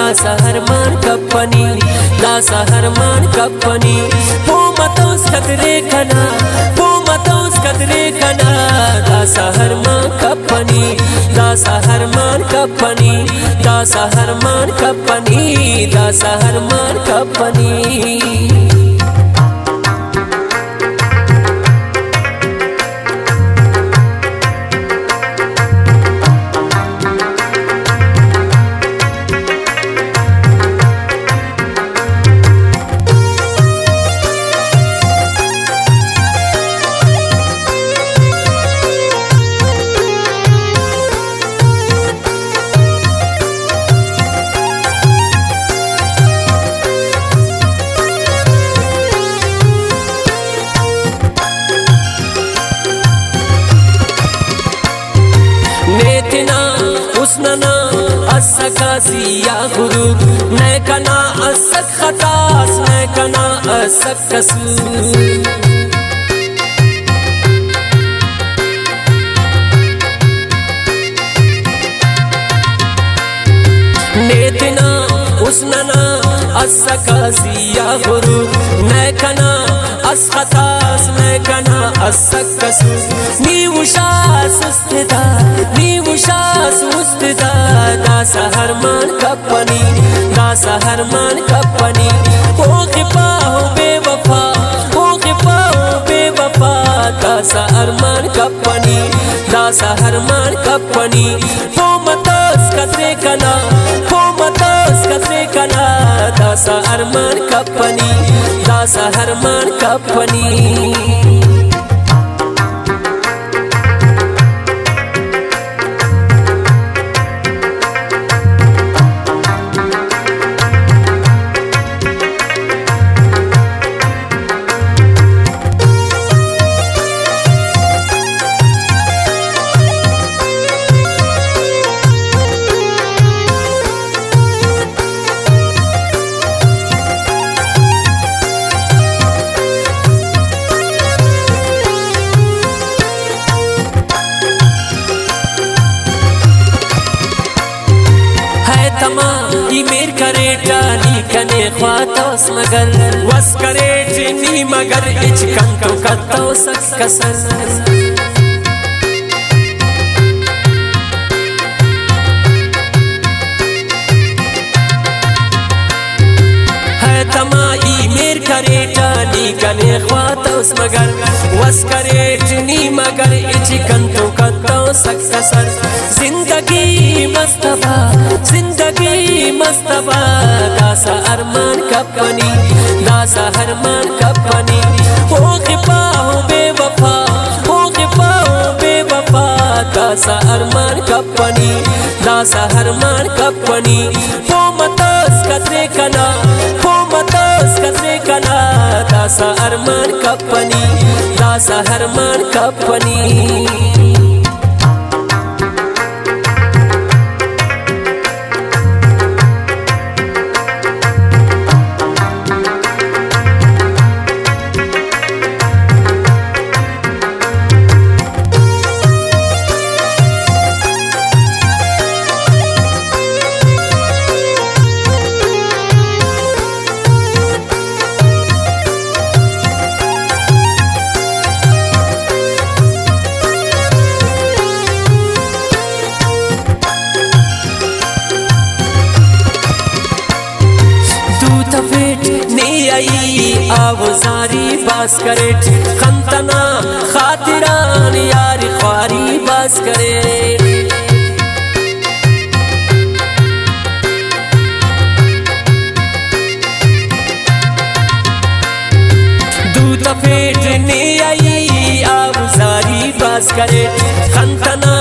दासा हरमान कपनी दासा हरमान कपनी पोमतोस कदरे कना पोमतोस कदरे कना दासा हरमान कपनी दासा हरमान कपनी दासा हरमान कपनी दासा हरमान कपनी नेतना उसनना असकासी या गुरु नैकना असक खतास नैकना असक कसूर नेतना उसनना असकासी या गुरु नैकना असखतास नैकना असक कसूर नीवुशास उस्तिदा नीवुशास उस्तिदा दासा हरमान कपनी दासा हरमान कपनी हो खिपा हो बेवफा हो खिपा हो बेवफा दासा हरमान कपनी दासा हरमान कपनी पोमतोस कदरे कना पोमतोस कदरे कना दासा हरमान कपनी दासा हरमान कपनी मेर करे टाली कने ख्वातोस मगर वस करे जिनी मगर इच कंतो कतो सक कसर है तमाई मेर करे टाली कने ख्वातोस मगर वस करे जिनी मगर इच कंतो कतो सक कसर जिंदगी मस्तबा जिंदगी मस्तबा दासा अरमान कपनी दासा हरमान कपनी हो खिपा हो बेवफा हो खिपा हो बेवफा दासा अरमान कपनी दासा हरमान कपनी पोमतोस कदरे कना पोमतोस कदरे कना दासा अरमान कपनी दासा हरमान कपनी आवजारी बास करे खंतना खातिरान यार ख्वारी बास करे दूत फेटने आई आवजारी बास करे खंतना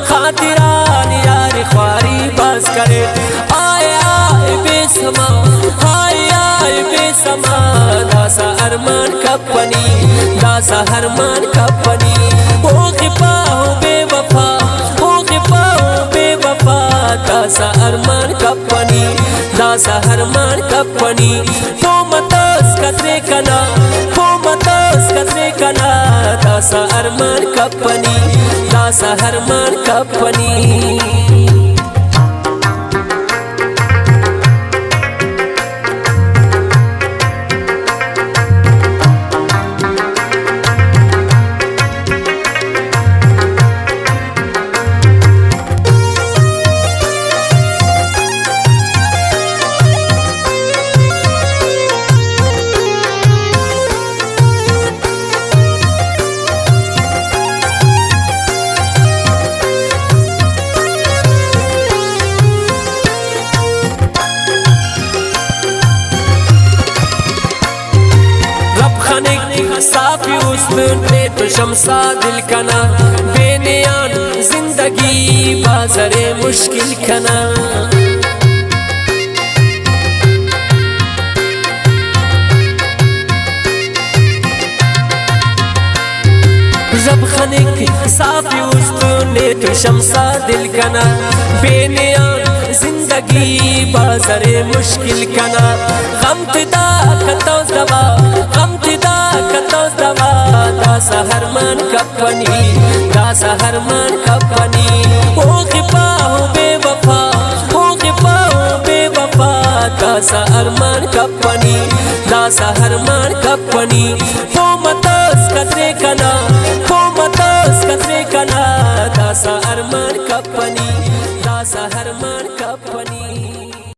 खातिरान यार ख्वारी बास करे आए आए बेसमा आए आए बेसमा दासा अरमान कपनी दासा हरमान कपनी हो खिपा हो बेवफा हो खिपा हो बेवफा दासा अरमान कपनी दासा हरमान कपनी पोमतोस कदरे कना पोमतोस कदरे कना दासा अरमान कपनी दासा हरमान कपनी उसने तो शमसा दिल कना बेनियान जिंदगी बाज़रे मुश्किल कना जब खनिक साफी उसने तो शमसा दिल कना बेनियान जिंदगी बाज़रे मुश्किल कना गम तिदा कतौस दवा गम तिदा कतौस दवा दासा हरमान कपनी दासा हरमान कपनी ओ खिपा हो बेवफा ओ खिपा हो बेवफा दासा अरमान कपनी दासा हरमान कपनी हो मतस कतरे कना हो मतस कतरे कना दासा अरमान कपनी दासा हरमान कपनी।